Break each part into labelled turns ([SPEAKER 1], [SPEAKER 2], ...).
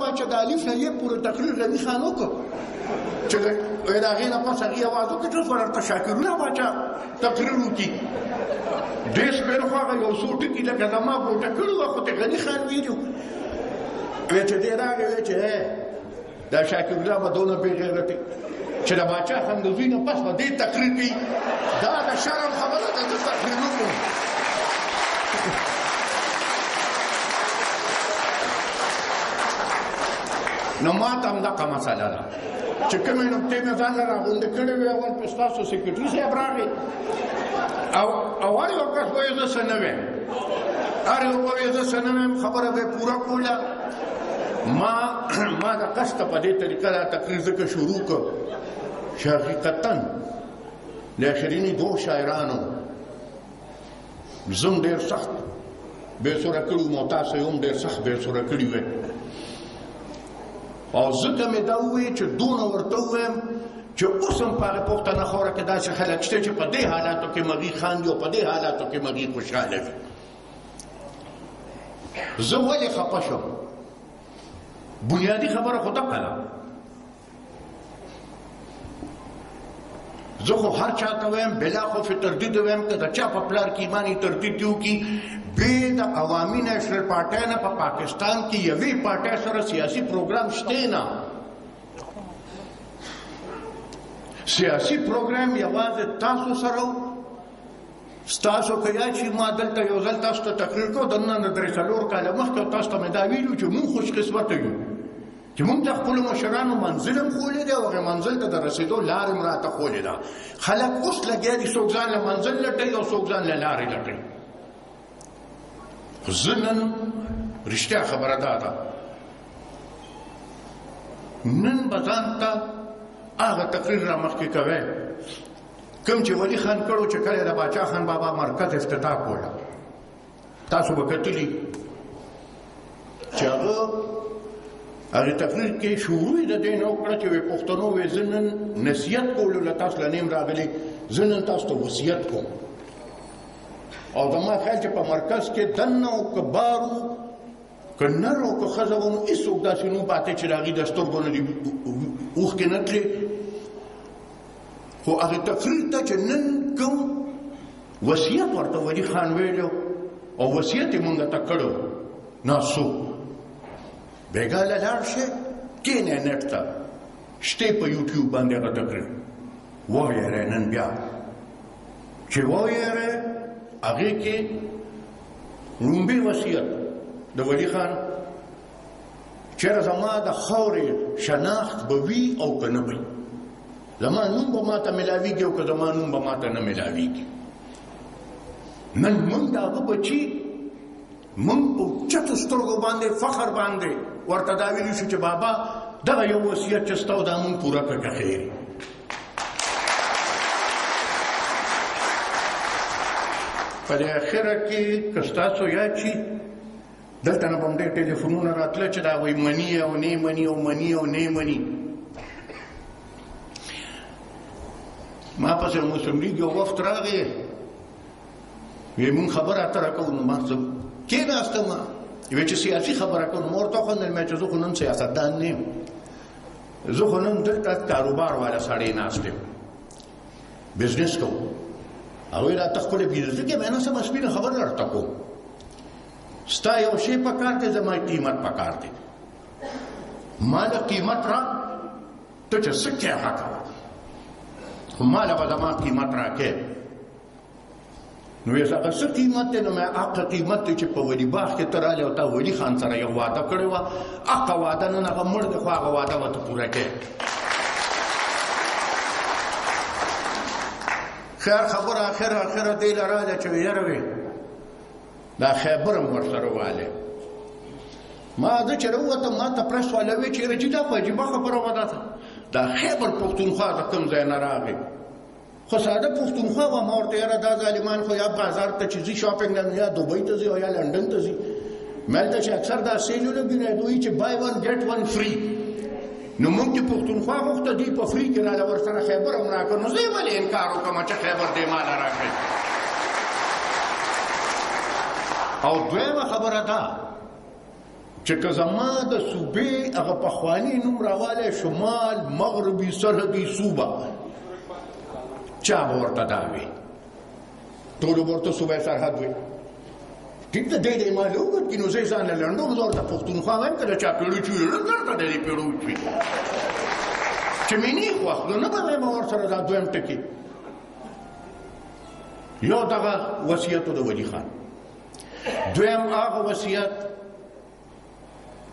[SPEAKER 1] باچا د الف نه یې پوره تقریر غني خان وکړ چې د هغې نه پس هغې اواز وکړي چې اوس به درته شاکرونه باچا تقریر وکړي ډېر سپېر خو هغه یو څو ټکي لکه زما ګوټه کړي وه خو د غني خان ویلي وی چې دی راغی وی چې دا شاکرونه به دونه بې غیرتې چې د باچا خندوزي نه پس به دې تقریر کوي دا د شرم خبره ده زه تقریر وکړم نو ما ته همدغه مسله ده چې کومې نقطې مې ځان له راغونډې کړې وې اول په ستاسو سیکرټري صاحب راغی او هر یو کس به یې زه څه نه ویم هر یو به یې زه څه نه ویم خبره به یې پوره کوله ما د قصده په دې طریقه دا تقریر ځکه شروع کړ چې حقیقتا د آخریني دوه شاعرانو زم ډېر سخت بېسوره کړي وم او تاسو یې هم ډېر سخت بېسوره کړي وې او ځکه مې دا ووایي چې دونه ورته ووایم چې اوس هم په هغه پښتنه خاوره کې داسې خلک شته چې په دې حالاتو کې مغي خاندي او په دې حالاتو کې مغي خوشحاله وي زه ولې خفه شم بنیادي خبره خو دغه ده زه خو هر چا ته وایم بلا خوف تردید وایم که د چا په پلار کې ایماني تردید وکړي بې د عوامي نیشنل پارټۍ نه په پاکستان کې یوې پارټۍ سره سیاسي پروګرام شته نه سیاسي پروګرام یوازې تاسو سره ستاسو که یاد شي ما دلته یو ځل تاسو ته تقریر کوو دننه د درې څلور کاله مخکې تاسو ته مې دا ویلي چې مونږ خوشقسمته یو چې مونږ د خپلو مشرانو منزل هم ښولی دی او هغې منزل ته د رسېدو لارې هم راته ښولی ده خلک اوس لګیا دي څوک ځان له منزل لټوي او څوک ځان له لارې لټوي خو زه نن رښتیا خبره دا ده نن به ځان ته هغه تقریر را مخکې کوی کوم چې ولي خان کړو چې کله د باچا خان بابا مرکز افتتاح کوله تاسو به کتلي چې هغه تقریر کې شروع د دې نه وکړه چې پښتنو وې زه نن نصیحت کولو له تاسو له نیم راغلی زه نن تاسو ته وصیت کوم او زما خیال چې په مرکز کې دننه او کبارو که نر او که ښځه وه نو هېڅوک داسې نه پاتې چې د هغې د سترګو نه دې اوښکې نه تلې خو هغې تقریر ته چې نن کوم وصیت ورته ولي خان ویلو او وصیت یې مونږ ته کړو ناسو بېګا له لاړ شئ کښېنئ نېټ ته شته په یوټیوب باندې هغه تقریر ووایئ نن بیا چې ووایئ هغې کې لومبی وصیت د ولي خان چېرې زما د خاورې شناخت به وي او که نه وي زما نوم به ماته ملاویږي او که زما نوم به ماته نه ملاویږي نن موږ د هغه بچي موږ په اوچتو سترګو باندې فخر باندې ورته دا ویلي شو چې بابا دغه یو وصیت چې ستا و دا موږ پوره کړه که خیر په دې اخره کې که ستاسو یاد شي دلته نه به هم ډېر ټلیفونونه راتله چې دا وایي مني او نه مني او مني او نه مني ما پسې مسلم لیګ یو وخت راغی وی مونږ خبره اتره کوو نو ما زه کېناستم وی چې سیاسي خبره کوو نو ما ورته وخندل مې چې زه خو نن سیاستدان نه یم زه خو نن دلته کاروبار والا سړی ناست یم بزنس کوم هغوی راته ښکلی بزنس کې مې نه څه مسپینه خبره درته کوم ستا یو شی پکار دی زما قیمت پکار دی ما له قیمت را ته چې څه کې هغه کوه خو ما له به زما قیمت راکې نو یې هغه څه قیمت دی نو مې هغه قیمت دی چې په ولي باغ کې ته راغلی او تا ولي خان سره یو واده کړې وه هغه واده نن هغه مړ دی خو هغه واده به ته پوره کې خیر خبره اخره دی له راځه چې یاره وي دا خیبر هم ورسره والی ما زه چې راووتم ما ته پرس والا وی چې یاره چې دا په عجیبه خبره وه دا خیبر پښتونخوا د کوم ځای نه راغی خو ساده پښتونخوا وه ما ورته یاره دا ظالمان خو یا بازار ته چې ځي شاپنګ نه یا دوبۍ ته ځي او یا لنډن ته ځي ما هلته چې اکثر دا سیلونه وینئ دوی چې بای ون ګیټ ون فری نو مونږ چې پښتونخوا غوښته دوی په فری کې راله ورسره خیبر هم راکړ نو زه یې ولې انکار وکړم چې خیبر دې ماله راکړئ او دویمه خبره ده چې که زما د صوبې هغه پخواني نوم راوالی شمال مغربي سرحدي صوبه چا به ورته دا وي ټولو به ورته صوبه سرحد وي ټیک ده دی ما له وګت کې نو زه ځان له لنډو زه ورته پښتونخوا وایم که د چا پیړو چې وي دلته د دې پیړو وي چې مې نه خوښ نو نه به وایم ورسره دا دویم ټکي یو دغه وصیت د ولي خان دویم هغه وصیت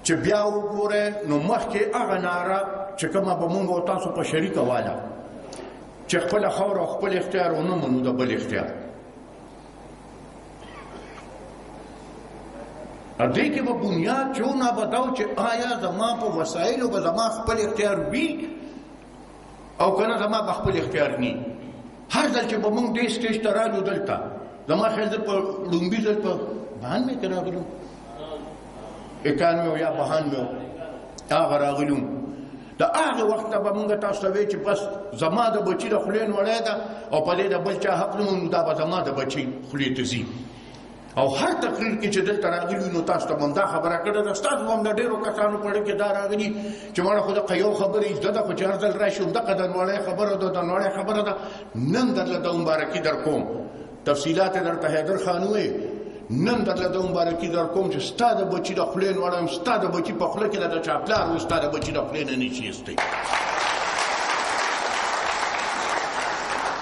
[SPEAKER 1] چې بیا وګوره نو مخکې هغه ناره چې کومه به مونږ او تاسو په شریکه واله چې خپله خاوره او خپل اختیار ونه منو د بل اختیار دې کې به بنیاد چونه بتاو چې آیا زما په وسایلو به زما خپل اختیار وي او کنه زما به خپل اختیار ني هر ځل چې به مونږ دې سټیج ته رالو دلته زما خیال زه په لومبي ځل په بهان مې که راغلو 91 یا 92 هغه راغلو د هغه وخت به مونږ تاسو ته وایي چې بس زما د بچي د خولې نوړی ده او په دې د بل چا حق نه نو دا به زما د بچي خولې ته ځي او هر تقریر کې چې دلته راغلي نو تاسو ته به دا خبره کړې ده ستاسو هم د ډېرو کسانو په اړه کې دا راغلي چې مړه خو د یو خبرې زده ده خو چې هر ځل راشي همدغه د نوړی خبره ده د نوړی خبره ده نن درله د مبارکي در کوم تفصیلات درته حیدر خان ووایي نن درله د مبارکي در کوم چې ستا د بچي د خولې نوړی ستا د بچي په خوله کې د چا پلار و ستا د بچي د خولې نه نشي ایستی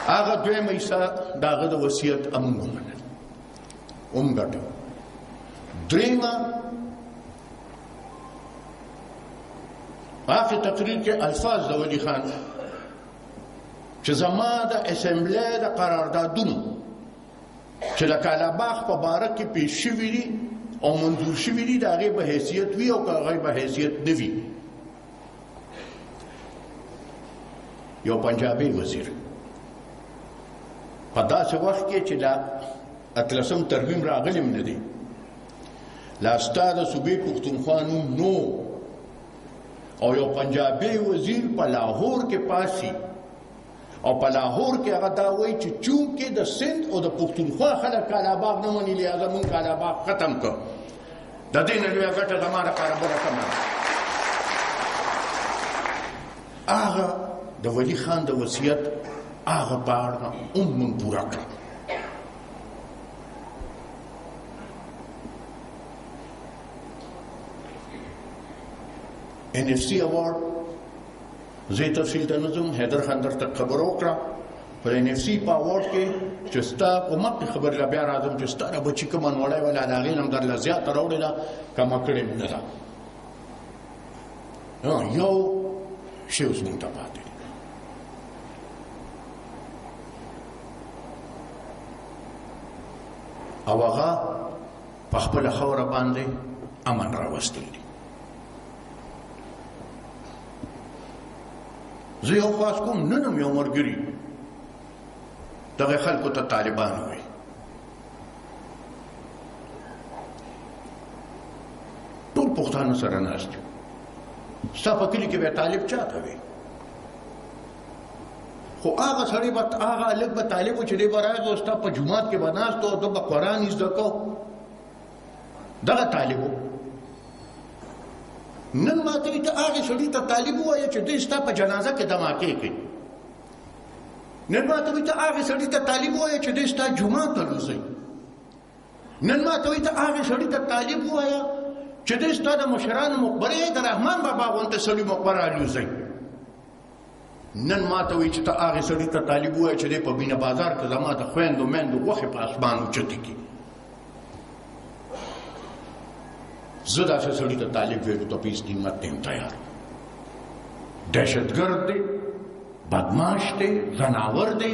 [SPEAKER 1] هغه دویمه حصه د هغه د وصیت امون ومنل ګټو دریمه آخر تقریر کې الفاظ د ولي خان چې زما د اسمبلی د قراردادونو چې د کالاباغ په باره کې پیش شوي دي او منظور شوي دي د هغې به حیثیت وي او که هغې به حیثیت نه وي یو پنجابي وزیر په داسې وخت کې چې دا اتلسم ترمیم راغلم نه دی لا ستا د صوبې پښتونخوا نوم نو او یو پنجابي وزیر په لاهور کې پاسي او په لاهور کې هغه دا وایي چې چونکې د سند او د پښتونخوا خلک کالاباغ نه مني لهذا مونږ کالاباغ ختم کړ د دې نه لویه ګټه زما دپاره بله کمه هغه د ولي خان د وصیت هغه په اړه هم مونږ پوره کړه NFC award زه تفصیل ته نه ځم حیدر خان درته خبره وکړه په NFC په award کې چې ستا کومک خبر لا بیا راځم چې ستا بچی کوم نوړی ولا د هغې نه هم درله زیاته راوړې ده کمه کړې نه ده یو شی اوس مونږ ته پاتې دی او هغه په خپله خاوره باندې امن راوستلی دی زه یو خواست کوم نن هم یو ملګري دغه خلکو ته طالبان وایي ټول پښتانه سره ناست یو ستا په کلي کې به طالب چاته وي خو هغه سړی به هغه هلک به طالب و چې دی به راغی او ستا په جومات کې به ناست و ده به قرآن زده کو دغه طالب و نن ماته وي ته هغې سړي ته طالب ووایه چې دوی ستا په جنازه کې دماکې کوي نن ماته وي ته هغې سړي ته طالب ووایه چې دوی ستا جومات ته لوځئ نن ماته وي ته هغې سړي ته طالب ووایه چې دوی ستا د مشرانو مقبرې د رحمان بابا غونته سړي مقبره لوځئ نن ماته وي چې ته هغې سړي ته طالب ووایه چې دی په بینه بازار کې زما د خویندو میندو غوښې په اسمان اوچتې کړي زه داسې سړي ته طالب ویلو ته په هېڅ قیمت نه یم تیار دهشتګرد دی بدماش دی ځناور دی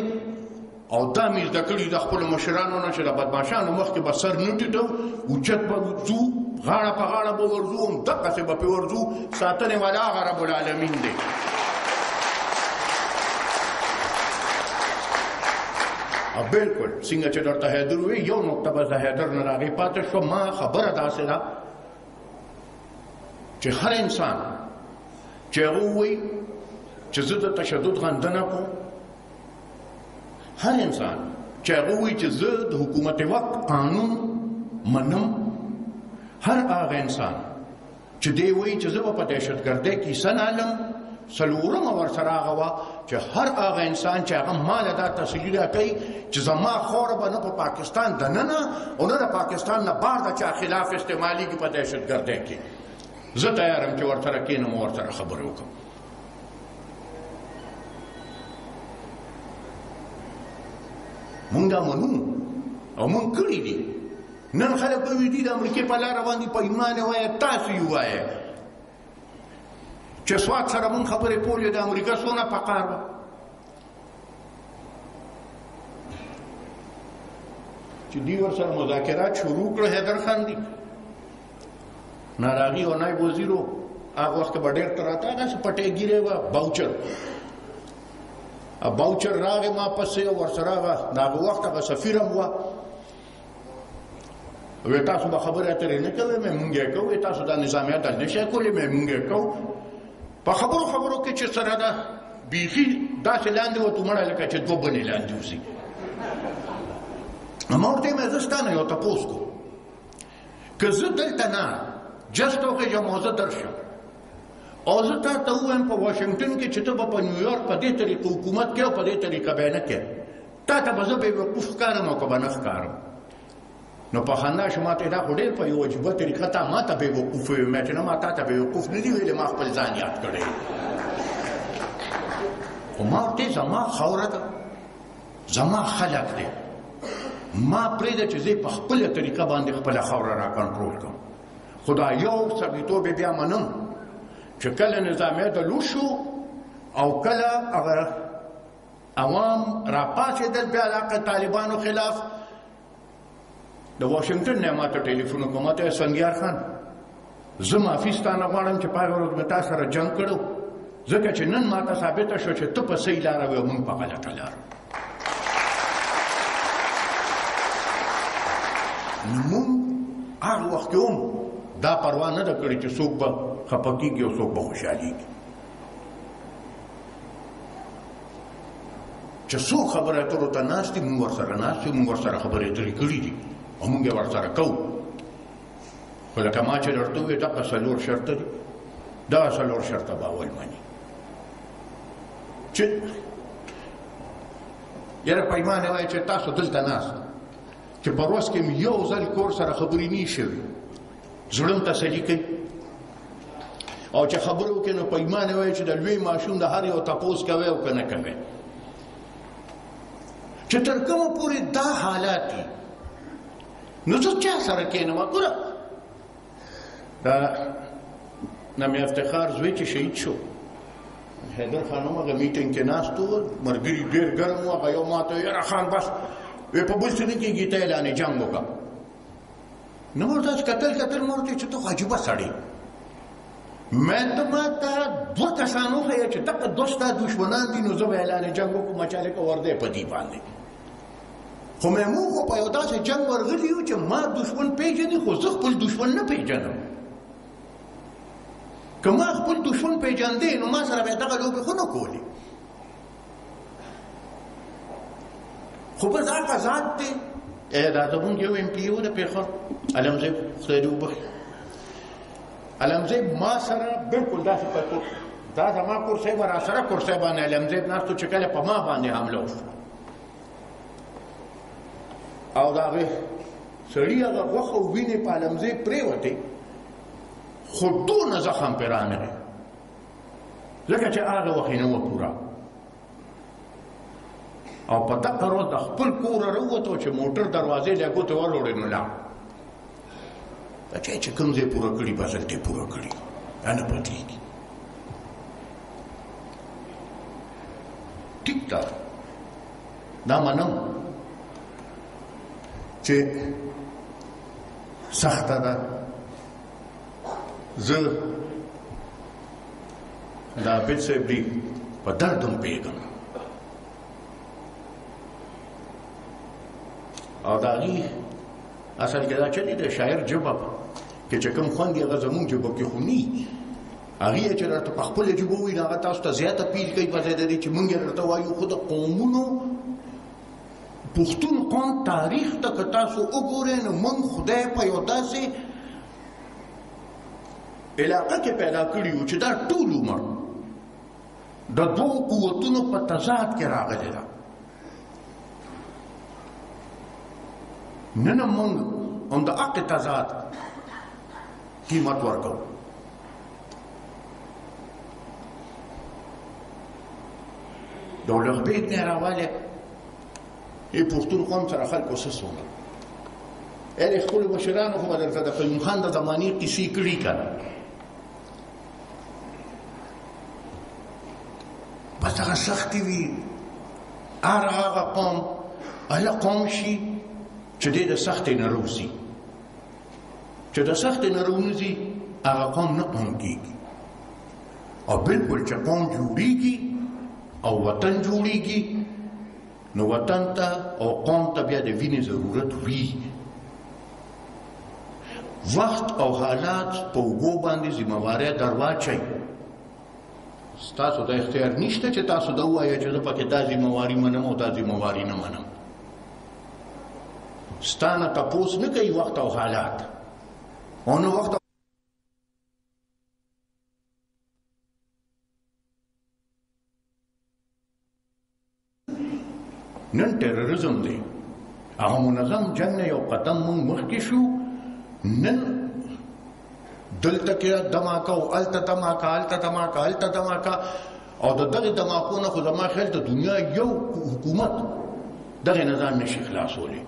[SPEAKER 1] او دا مې زده کړي د خپلو مشرانو نه چې د بدماشانو مخکې به سر نه ټیټو اوچت به ځو غاړه په غاړه به ورځو همدقسې به پرې ورځو ساتنې والا هغه رب العالمین دی بلکل څنګه چې درته حیدر وی یو نقطه به د حیدر نه راغی پاتې شو ما خبره داسې ده چې هر انسان چې هغه ووایي چې زه د تشدد غندنه کوم هر انسان چې هغه ووایي چې زه د حکومت وقت قانون منم هر هغه انسان چې دی وایي چې زه به په دهشتګردۍ کیسه نه علم څلورمه ورسره هغه وه چې هر هغه انسان چې هغه ما له دا تسلي راکوي چې زما خاوره به نه په پاکستان دننه او نه د پاکستان نه بهر د چا خلاف استعمالېږي په دهشتګردۍ کې زه تیار یم چې ورسره کښېنم او ورسره خبرې وکړم. مونږ دا منو او مونږ کړي دي. نن خلک به وي دي د امریکې په لاره باندې په ایمان وایه تاسو یې وایه چې سوات سره مونږ خبرې کولې د امریکا څونه پکار وه. چې دوی ورسره مذاکرات شروع کړه حیدر خان دي ناراغي او نایب وزیرو هغه وخت به ډېر تر راته هغسې پټې ګیرې وه باوچر باوچر راغې ما پسې ورسره هغه د هغه وخت هغه سفیر هم وه وی تاسو به خبرې اترې نه کوئ مې مونږ یې کوو تاسو دا نظامیت حل نه شئ کولی مې مونږ یې کوو په خبرو کې چې سره ده بیخي داسې لاندې وتو مړه لکه چې دوه بنې لاندې وځي. ما ورته ویل زه ستا نه یو تپوس کوم که زه دلته نه جست وخېږم او زه درشم او زه تا ته ووایم په واشنګټن کې چې ته به په نیویارک په دې طریقه حکومت کې او په دې طریقه به نه کې تا ته به زه بېوقوف ښکارم او که به نه ښکارم نو په خندا شو ما ته دا خو ډېر په یو عجیبه طریقه تا ما ته بېوقوف ویل مې چې نه ما تا ته بېوقوف نه دي ویلې ما خپل ځان یاد کړی خو ما ورته زما خاوره ده زما خلک دی ما پرېږده چې زه په خپله طریقه باندې خپله خاوره را کنټرول کړم خو دا یو سړیتوب یې بیا منم چې کله نظامیه د لوټ شو او کله هغه عوام راپاڅېدل بیا د طالبانو خلاف د واشنګټن نه ما ته ټلیفون وکړ ما ته ویل سنګیار خان زه معافي ستانه غواړم چې په هغه ورځ مې تا سره جنګ کړو ځکه چې نن ما ته ثابته شو چې ته په صحیح لاره وې او موږ په غلطه لاره. نو موږ هغه وخت کې هم دا پروا نه ده کړې چې څوک به خفه کېږي او څوک به خوشحالېږي چې څوک خبرې اترو ته ناست دي موږ ورسره ناست یو موږ ورسره خبرې اترې کړي دي او موږ یې ورسره کوو خو لکه ما چې درته وویل دغه څلور شرطه دي دغه څلور شرطه به اول مني چې یاره پیمانې وایي چې تاسو دلته ناست چې په ورځ کې مې یو ځل کور سره خبرې نه شوي زړه م تسلي کوي او چې خبرې وکړې نو پیمانې وایي چې د لوی ماشوم د هر یو تپوس کوي او که نه کوي چې تر کومه پورې دا حالات دي نو زه چا سره کښېنم ګوره دا نامې افتخار زوی چې شهید شو حیدر خان هم هغه میټینګ کې ناست و ملګري ډېر ګرم و هغه یو ما ته یاره خان بس وی په بل څه نه کېږي ته اعلانې جنګ وکړه نو ما ورته کتل ما ورته چې ته خو عجیبه سړی ما ته دوه کسان وښیه چې دغه دوه ستا دشمنان دي نو زه به اعلانې جنګ وکړم مچا لکه ورده په دې باندې خو موږ خو په یو داسې جنګ ورغلي یو چې ما دشمن پېژني خو زه خپل دشمن نه پېژنم که ما خپل دشمن پېژندې نو ما سره به دغه لوبې خو نه کولې خو بس هغه ذات دی دا زمونږ یو ایم پي و د پېښور علمزیب خدای دې وبخي علمزیب ما سره بلکل داسې په دا زما کورسۍ به راسره کورسۍ باندې علمزیب ناست و چې کله په ما باندې حمله وشوه او د هغې سړي هغه غوښه او وینې په علمزیب پرېوتې خو دونه زخم پرې رانغی لکه چې هغه وخت یې نه وه پوره او په دغه ورځ د خپل کوره راووتو چې موټر دروازې له ګوتې ولوړې نو لاړ دا چې کوم ځای پوره کړي بس هلته یې پوره کړي دا نه بدلېږي ټیک ده دا منم چې سخته ده زه د عابد صاحب دی په درد هم پوهېږم او د هغې اصل کې دا چلې د شاعر ژبه کې چې کوم خوند یې هغه زمونږ ژبه کې خو نه هغې یې چې راته په خپله ژبه ووایي نو هغه تاسو ته زیات اپیل کوي په ځای د دې چې مونږ یې درته وایو خو د قومونو پښتون قوم تاریخ ته که تاسو وګورئ نو مونږ خدای په یو داسې علاقه کې پیدا کړي وو چې دا ټول عمر د دوه قوتونو په تضاد کې راغلی ده. نن موږ هم د حق تضاد قیمت ورکو. دولت بیگ نه راواله ای پښتون قوم سره خلکو سسونه ال خپل مشرانو خو درته د قیوم خان د زمانی کیسې کړي کړه. بس هغه سختي وي هغه قوم هغه قوم شي چې د سختي نه روزي، چې د سختي نه روزي هغه قوم نه قوم کیږي. او بالکل چې قوم جوړیږي او وطن جوړیږي نو وطن ته او قوم ته بیا د وینې ضرورت وي. وخت او حالات په اوږو باندې ذمہواري درواچي. ستاسو د اختیار نشته چې تاسو دا وایئ چې زه پکې دا ذمہواري منم او دا ذمہواري نه منم. ستانه تپوس نه کوي وخت او حالات. او نو وخت نن ټیرریزم دی، هغه منظم جنگ نه یو قدم مونږ مخکې شو. نن دلته کې دماکه او الته دماکه الته دماکه الته دماکه او د دغه دماکو نه خو زما خیال ته دنیا یو حکومت دغه نظام نشي خلاصولی.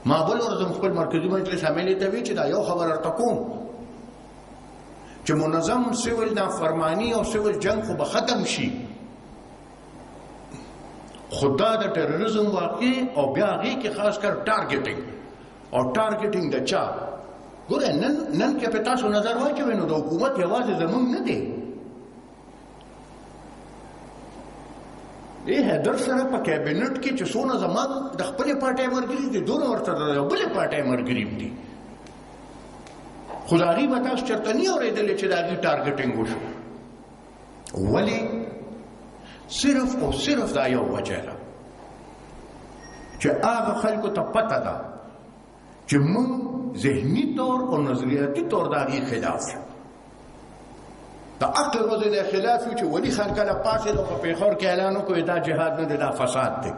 [SPEAKER 1] ما بل ورځ خپل مرکزي مجلس عملي ته وی چې دا یو خبر ورته کوم چې منظم سیول نافرمانی او سیول جنگ خو به ختم شي، خدا د ټیرریزم واقع او بیا هغې کې خاص کر ټارګټینګ او ټارګټینګ د چا ګوره نن کې په تاسو نظر واچوئ نو د حکومت یوازې زمونږ نه دی. دې حیدر سره په کابینټ کې چې څونه زما د خپلې پارټۍ ملګري دي دونه ورته د بلې پارټۍ ملګري دي، خو د هغې به تاسو چېرته نه اورېدلې چې د هغې ټارګټینګ وشو. ولې؟ صرف او صرف دا یو وجه ده چې هغه خلکو ته پته ده چې موږ ذهني طور او نظریاتي طور د هغې خلاف یو. د عقل ورځې د خلاف یو چې ولي خان کله پاڅېد او په پېښور کې اعلان وکړو دا جهاد نه دی دا فساد دی.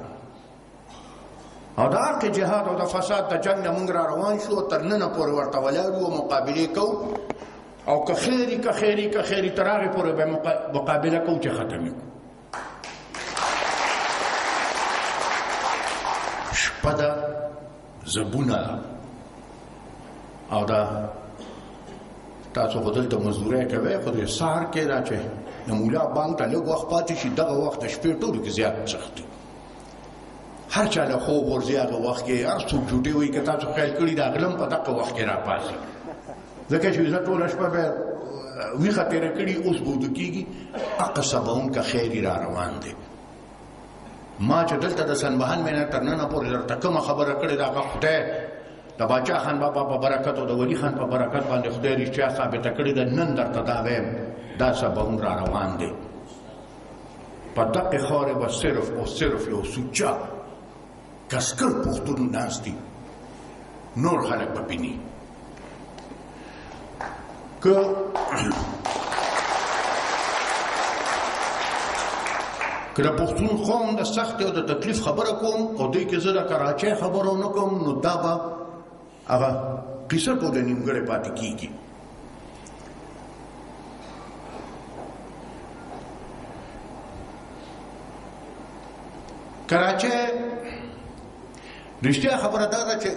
[SPEAKER 1] او د هغې جهاد او د فساد د جنګ نه موږ را روان شو تر ننه پورې ورته ولاړ وو مقابلې کوو او که خیري که خیري که خیري تر هغې پورې به مقابله کوو چې ختم یې کړو. شپه ده زبونه ده او دا تاسو خو دلته مزدورۍ کوئ خو د سهار کې دا چې د مولا بانک ته لږ وخت پاتې شي دغه وخت د شپې ټولو کې زیات سخت دی. هر چا له خوب ورځي هغه وخت کې هر څوک ډوډۍ وایي که تاسو خیال کړي د هغه هم په دغه وخت کې راپاڅي ځکه چې زه ټوله شپه به ویښه تېره کړي اوس به وده کېږي حق سباونکه خیري را روان دی. ما چې دلته د سنبهان مې نه تر ننه پورې درته کومه خبره کړې ده هغه خدای د باچا خان بابا په برکت او د ولی خان په برکت باندې خدای رښتیا ثابته کړې ده. نن درته دا وایم دا سباون را روان دی. په دغې خاورې به صرف او صرف یو سوچه کسکر پښتون ناست دي، نور خلک به بیني. که که د پښتون قوم د سختۍ او د تکلیف خبره کوم او دوی کې زه د کراچۍ خبره ونه کوم نو دا به هغه قیصه ټوله نیمګړې پاتې کېږي. کراچۍ رښتیا خبره دا ده چې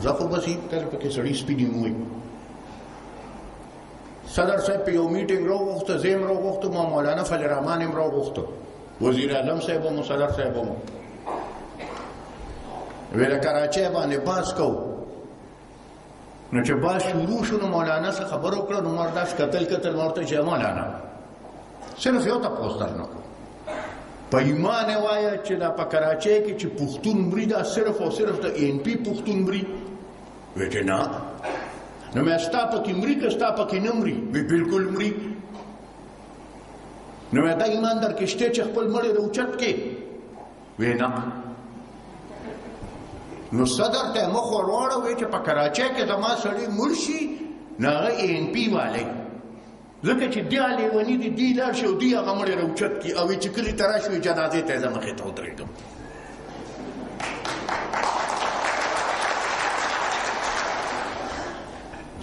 [SPEAKER 1] زه خو بس کله پکې سړي سپینې موی صدر صاحب په یو میټینګ راوغوښته، زه یې هم راوغوښتم او مولانا فضل الرحمن یې هم راوغوښته، وزیر اعظم صاحب هم صدر صاحب هم ویله کراچۍ باندې باز کوو. نو چې باز شروع شو نو مولانا څه خبره وکړه نو ما داسې کتل ما ورته چې مولانا صرف یو تپوس درنه کړو په ایمان یې وایه چې دا په کراچۍ کې چې پښتون مري دا صرف او صرف د ANP پښتون مري؟ ویې چې نه. نو مې ستا پکې مري که ستا پکې نه مري؟ وی بالکل مري. نو مې دا ایمان در کې شته چې خپل مړی راوچت کې؟ وی نه. نو صدر ته مخ ور واړوي چې په کراچۍ کې زما سړی مړ شي نو هغه ANP والی ځکه چې دی لیوني دي دی لاړ شي او دی هغه مړی راوچت کړي او چې کلي ته راشي جنازې ته زه مخې ته ودرېږم.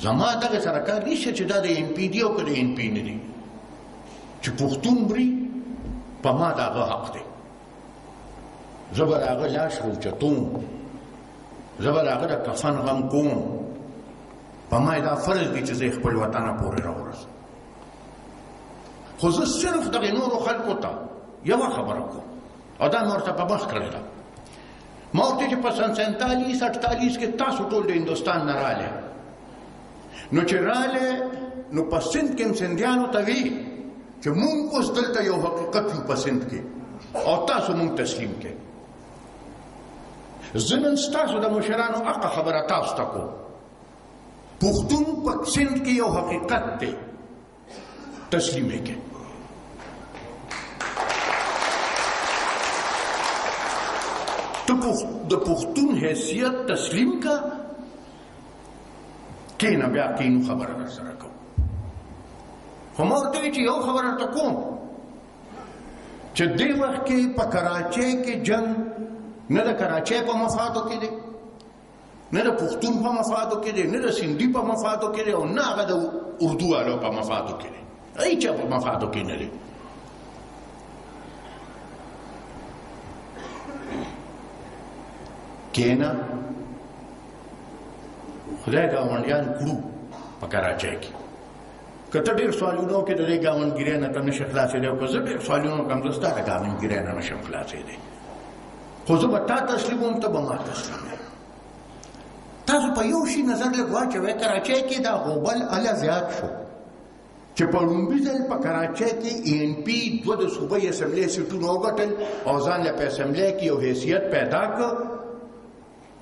[SPEAKER 1] زما دغه سره کار نشته چې دا د ANP دی او که د ANP نه دی. چې پښتون مري په ما د هغه حق دی. زه به د هغه لاش راوچتوم، زه به د هغه د کفن غم کوم. په ما دا فرض دی چې زه خپل وطنه پورې راورسم. خو زه صرف دغه نورو خلکو ته یوه خبره کوم او دا مې ورته په مخ کړې ده. ما ورته چې په سن 47-48 کې تاسو ټول د هندوستان نه راغلی نو چې راغلی نو په سند کې هم سندیانو ته وی چې مونږ اوس دلته یو حقیقت یو په سند کې او تاسو مونږ تسلیم کې. زه نن ستاسو د مشرانو حقه خبره تاسو ته کوم. پښتون په سند کې یو حقیقت دی، تسلیم یې کې. ته د پښتون حیثیت تسلیم کا کینه بیا کینو خبره در سره کوم. خو ما ورته چې یو خبره ته کوم چې دې وخت کې په کراچۍ کې جنګ نه د کراچۍ په مفادو کې دی، نه د پښتون په مفادو کې دی، نه د سندي په مفادو کې دی او نه هغه د اردو والو په مفادو کې دی. هیچا په مفادو کې نه دی. کینا خدای ګاونډیان کړو په کراچۍ کې. که ته ډېر سوالونه وکړې د دې ګاونډګیرۍ نه ته نشې خلاصېدی او که زه ډېر سوالونه وکړم زه ستا د ګاونډګیرۍ نه نشم خلاصېدی. خو زه به تا تسلیموم ته به ما تسلیموې. تاسو په یو شي نظر لږ واچوئ، کراچۍ کې دا غوبل هله زیات شو چې په لومړي ځل په کراچۍ کې ANP دوه د صوبې اسمبلۍ سیټونه وګټل او ځان له په اسمبلۍ کې یو حیثیت پیدا کړ.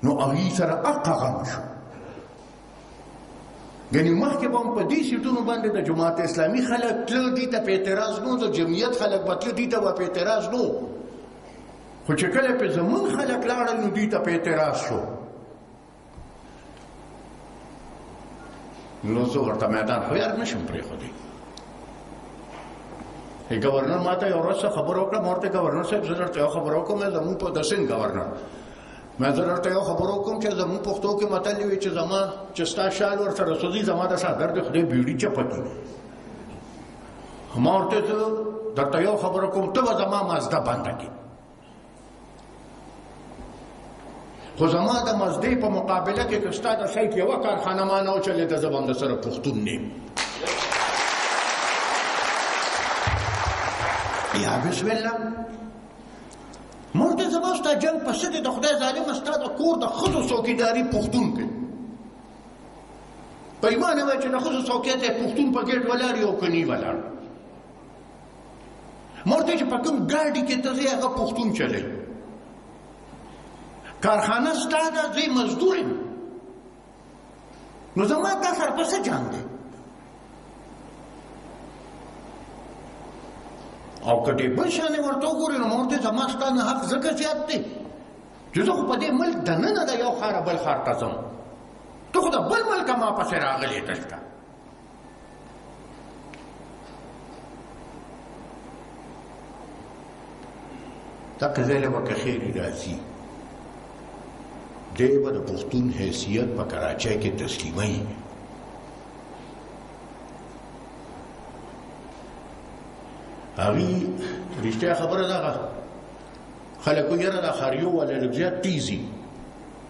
[SPEAKER 1] نو هغوی سره حقه غم شو. یعنې مخکې به هم په دې سیټونو باندې د جماعت اسلامي خلک تله دې ته په اعتراض نو، د جمعیت خلک به تله دې ته به په اعتراض نو. خو چې کله پې زمونږ خلک لاړل نو دې ته په اعتراض شو. نو زه ورته میدان خو یار نشم پرېښودی. گورنر ما ته یو ورځ خبره وکړه، ما ورته ګورنر صاحب زه درته یو خبره وکړم، زمونږ په د سند ګورنر ما زه درته یو خبره وکړم چې زمونږ پښتو کې متل وي چې زما چې ستا شال ورسره سوځي زما د څادر د خدای بیړۍ چپه کړي. ما ورته زه درته یو خبره کوم، ته به زما مازده بنده کړي. خو زما د مزدې په مقابله کې که ستا د سایټ یوه کارخانه ما نه وچلېده زه به هم درسره پښتون نه یم. یا بسم الله. ما ورته زما ستا جنګ په څه دی؟ د خدای ظالمه ستا د کور د ښځو څوکیداري پښتون کوي. په ایمان وایي چې د ښځو څوکۍ ته پښتون په ګېټ ولاړ یو که نی ولاړ. ما ورته چې په کوم ګاډي کې ته ځې هغه پښتون چلوي. کارخانه ستا ده، زه مزدور یم. نو زما تا سره په څه جنګ دی؟ او که دې بل شانې ورته وګورې نو ما ورته زما ستا نه حق ځکه زیات دی چې زه خو په دې ملک دننه د یو ښاره بل ښار ته ځم، ته خو د بل ملکه ما پسې راغلې دلته. دغه ځای له به که خیرې راځي دی به د پښتون حیثیت په کراچۍ کې تسلیموي. هغوی رښتیا خبره دغه خلکو یاره دا خاریو والا لږ زیات تیزي.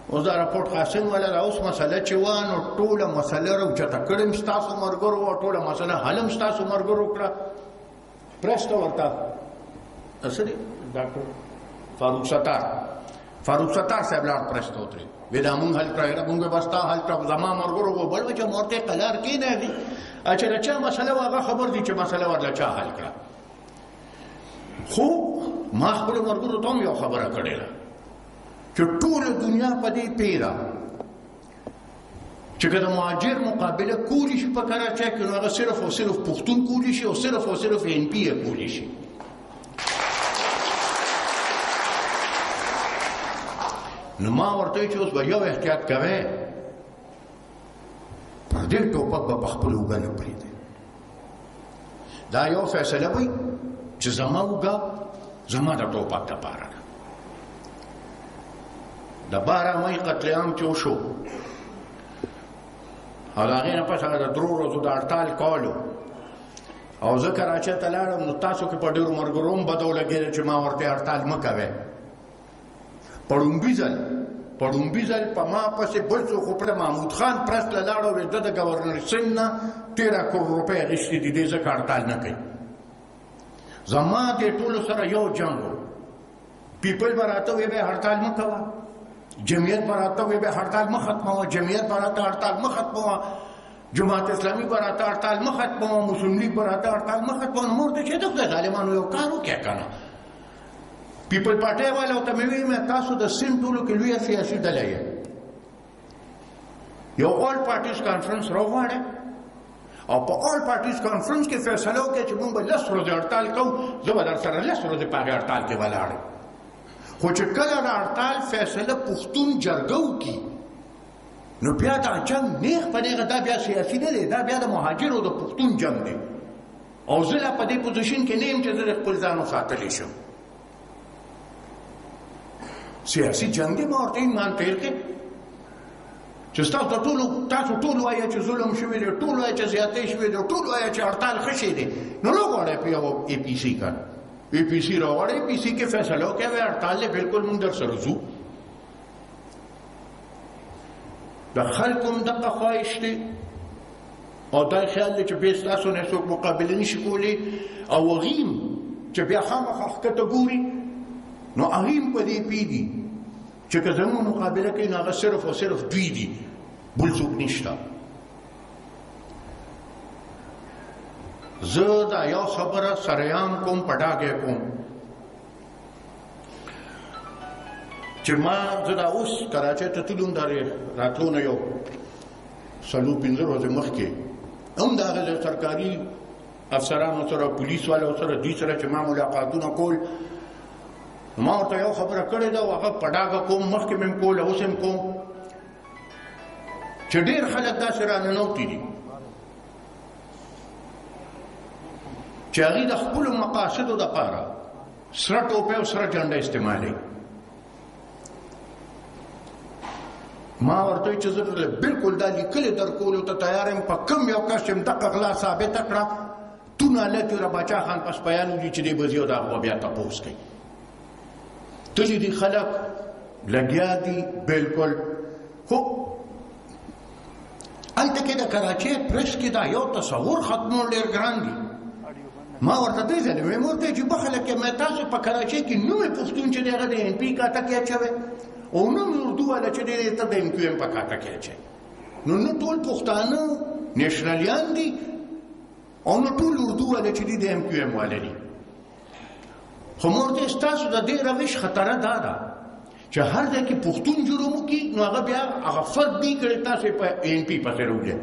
[SPEAKER 1] اوس دا راپورټ قاسم والا دا اوس مسله چې وه نو ټوله مسله راوچته کړې م ستاسو ملګرو وه، ټوله مسله حل هم ستاسو ملګرو کړه. پرېس ته ورته څه دی ډاکټر فاروق ستار صاحب لاړ پرېس ته ودرېد، وایي دا مونږ حل کړه، یاره مونږ به ستا حل کړه. زما ملګرو وه بل به چې ما ورته قلار کېناغي چې د چا مسله وه هغه خبر دي چې مسله ورله چا حل کړه. خو ما خپلو ملګرو ته هم یو خبره کړې ده چې ټوله دنیا په دې پیره چې که د مهاجر مقابله کولی شي په کراچۍ کې نو هغه صرف او صرف پښتون کولی شي او صرف او صرف ANP یې کولی شي. نو ما ورته چې اوس به یو احتیاط کوئ، پر دې ټوپک به په خپله اوږه نه پرېږدئ. دا یو فیصله وي چې زما اوږه زما د ټوپک دپاره ده. د 12 مۍ قتل عام چې وشو او د هغې نه پس هغه د 3 ورځو د هړتال کولو او زه کراچۍ ته لاړم، نو تاسو کې په ډېرو ملګرو هم بده ولګېده چې ما ورته هړتال مه کوئ. په ړومبي ځل په ما پسې بل څوک خو پړه محمود خان پرس له لاړ او ده د ګورنر سنګ نه 13 کروڑ روپۍ اخیستې دي، دې ځکه هړتال نه کوي. زما دې ټولو سره یو جنګ و. پیپل به راته وی به هړتال مه کوه، جمعیت به راته وی به هړتال مه ختموه، جمعیت به راته هړتال مه ختموه، جماعت اسلامي به راته هړتال مه ختموه، مسلم لیگ به راته هړتال مه ختموه. نو مورته چې د ظالمانو یو کار وکړه که نه. پیپل پارټۍ والاو ته مې ویل تاسو د سند ټولو کې لویه سیاسي ډله یې، یو آل پارټیز کانفرنس راوغواړئ او په آل پارټیز کانفرنس کې فیصله وکړئ چې موږ به 10 ورځې هړتال کوو، زه به در سره 10 ورځې په هغې هړتال کې ولاړ یم. خو چې کله د هړتال فیصله پښتون جرګه وکړي نو بیا دا جنګ نیغ په نیغه دا بیا سیاسي نه دی، دا بیا د مهاجرو د پښتون جنګ دی. او زه لا په دې پوزیشن کې نه یم چې زه د خپل ځان وساتلی شم. سیاسي جنګ دی. ما ورته ایمان تیر کې چې تاسو ټول وایئ چې ظلم شوی دی، ټول وایئ چې زیاتۍ شوی دی، ټول وایئ چې هړتال ښه شی دی، نو راغواړئ په یو اے پي سي کار اے پي سي راغواړئ، اے پي سي کې فیصله وکړئ وایي هړتال دی، بالکل موږ در سره ځو. د خلکو هم دغه خواهش دی او دا خیال دی چې بیا ستاسو نه څوک مقابله نشي کولی، او هغې هم چې بیا خامخا ښکته ګوري نو هغې هم په دې پوهېږي چې که زموږ مقابله کوي نو هغه صرف او صرف دوی دي، بل څوک نشته. زه دا یو خبره سریام کوم، په ډاګه کوم چې ما زه دا اوس کراچۍ ته تللم، د راتلو نه یو 4-5 ورځې مخکې هم د هغه سرکاري افسرانو سره، پولیس والو سره، دوی سره چې ما ملاقاتونه کول، ما ورته یو خبره کړې ده او هغه په ډاګه کوم، مخکې مې هم کول اوس هم کوم، چې ډېر خلک داسې راننوتي دي چې هغې د خپلو مقاصدو دپاره سره ټوپۍ او سره جنډه استعمالوي. ما ورته وایي چې زه بالکل دا لیکلې درکولو ته تیار یم، په کوم یو کس چې م دغه غلا ثابته کړه تونه هلک یو باچا خان پسپیان ولي چې دی به زه د هغه بیا تپوس کوي. تلي دي خلک لګیا دي بالکل. خو هلته کې د کراچۍ پرس کې دا یو تصور ختمول ډېر ګران دي. ما ورته دې ځلې ویم ورته چې به خلک یې تاسو په کراچۍ کې نومې پښتون چې دی هغه د ANP کاته کې اچوی او نومې اردو والا چې دی ته د MQM په کاته کې اچوی. نو نه ټول پښتانه نیشنلیان دي او نه ټول اردو والا چې دی د MQM والا دي. خو ما ورته ستاسو د دې روش خطره دا ده چې هر ځای کې پښتون جرم وکړي نو هغه بیا هغه فرد دی کړی تاسو په ANP پسې راوړئ،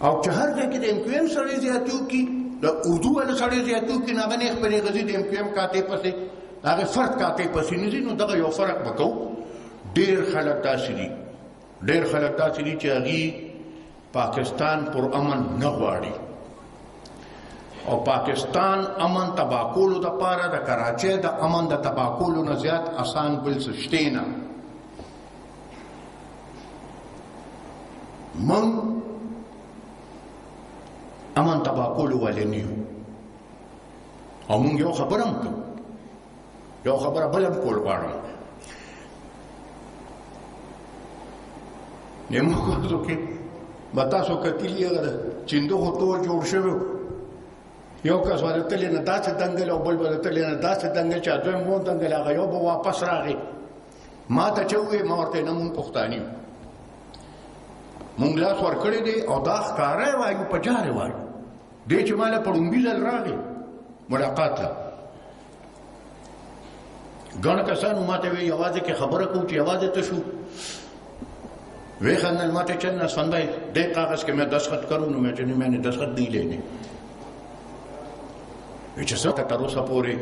[SPEAKER 1] او چې هر ځای کې د MQM سړی زیاتي وکړي، د اردو والا سړی زیاتي وکړي، نو هغه نیغ په نیغه ځي د MQM کاتې پسې، هغه فرد کاتې پسې نه ځي. نو دغه یو فرق به کوو. ډېر خلک داسې دي چې هغې پاکستان پر امن نه غواړي او پاکستان امن تباه کولو دپاره د کراچۍ د امن د تباه کولو نه زیات اسان بل څه شتی نه. موږ امن تباه کولو والے نه یو او موږ یو خبره هم کوو، یو خبره بل هم کول غواړم. نیمګړو کې به تاسو کتلي هغه د چیندغو ټول جوړ شوی، یو کس ورتلې نه داسې دنګل او بل ورتلې نه داسې دنګل چې دویم مو دنګل هغه یو به واپس راغی. ما ته چې ووایي ما ورته نه مونږ پښتانه یو، مونږ لاس ورکړی دی او دا ښکاره وایو په جارې وایو. دی چې ما له په ړومبي ځل راغی ملاقات له ګڼ کسانو ما ته وایي یوازې کې خبره کوو چې یوازې ته شو. وی خندل ما ته چل نسفن بھائی دے کاغذ کے میں دستخط کروں میں چلی میں نے دستخط نہیں لینے ویچے سب تروسا پورے